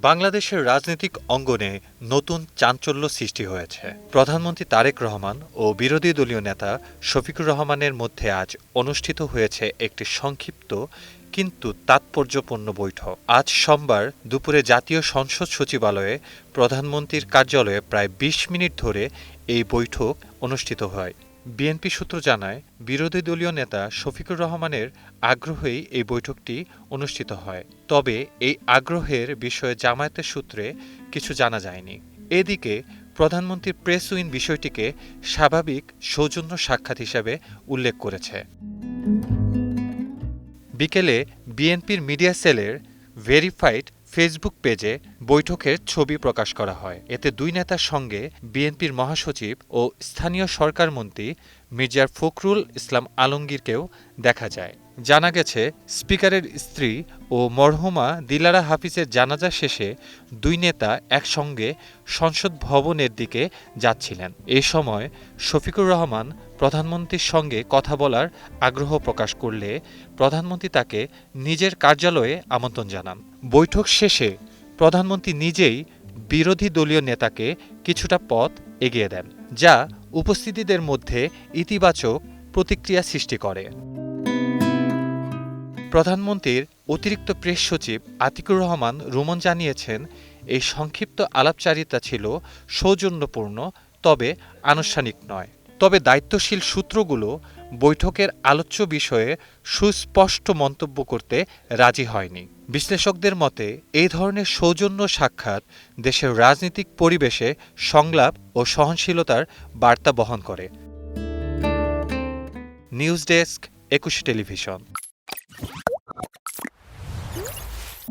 বাংলাদেশের রাজনৈতিক অঙ্গনে নতুন চাঞ্চল্য সৃষ্টি হয়েছে। প্রধানমন্ত্রী তারেক রহমান ও বিরোধী দলীয় নেতা শফিকুর রহমানের মধ্যে আজ অনুষ্ঠিত হয়েছে একটি সংক্ষিপ্ত কিন্তু তাৎপর্যপূর্ণ বৈঠক। আজ সোমবার দুপুরে জাতীয় সংসদ সচিবালয়ে প্রধানমন্ত্রীর কার্যালয়ে প্রায় ২০ মিনিট ধরে এই বৈঠক অনুষ্ঠিত হয়। বিএনপি সূত্র জানায়, বিরোধী দলীয় নেতা শফিকুর রহমানের আগ্রহেই এই বৈঠকটি অনুষ্ঠিত হয়। তবে এই আগ্রহের বিষয়ে জামায়াতের সূত্রে কিছু জানা যায়নি। এদিকে প্রধানমন্ত্রীর প্রেস উইং বিষয়টিকে স্বাভাবিক সৌজন্য সাক্ষাৎ হিসেবে উল্লেখ করেছে। বিকেলে বিএনপির মিডিয়া সেলের ভেরিফাইড ফেসবুক পেজে বৈঠকের ছবি প্রকাশ করা হয়। এতে দুই নেতার সঙ্গে বিএনপির মহাসচিব ও স্থানীয় সরকারমন্ত্রী মির্জা ফখরুল ইসলাম আলমগীরকেও দেখা যায়। জানা গেছে, স্পিকারের স্ত্রী ও মরহুমা দিলারা হাফিজের জানাজা শেষে দুই নেতা একসঙ্গে সংসদ ভবনের দিকে যাচ্ছিলেন। এই সময় শফিকুর রহমান প্রধানমন্ত্রীর সঙ্গে কথা বলার আগ্রহ প্রকাশ করলে প্রধানমন্ত্রী তাকে নিজের কার্যালয়ে আমন্ত্রণ জানান। বৈঠক শেষে প্রধানমন্ত্রী নিজেই বিরোধী দলীয় নেতাকে কিছুটা পথ এগিয়ে দেন, যা উপস্থিতিদের মধ্যে ইতিবাচক প্রতিক্রিয়া সৃষ্টি করে। প্রধানমন্ত্রীর অতিরিক্ত প্রেস সচিব আতিকুর রহমান রুমন জানিয়েছেন, এই সংক্ষিপ্ত আলাপচারিতা ছিল সৌজন্যপূর্ণ, তবে আনুষ্ঠানিক নয়। তবে দায়িত্বশীল সূত্রগুলো বৈঠকের আলোচ্য বিষয়ে সুস্পষ্ট মন্তব্য করতে রাজি হয়নি। বিশ্লেষকদের মতে, এই ধরনের সৌজন্য সাক্ষাৎ দেশের রাজনৈতিক পরিবেশে সংলাপ ও সহনশীলতার বার্তা বহন করে। News desk, ২১ television.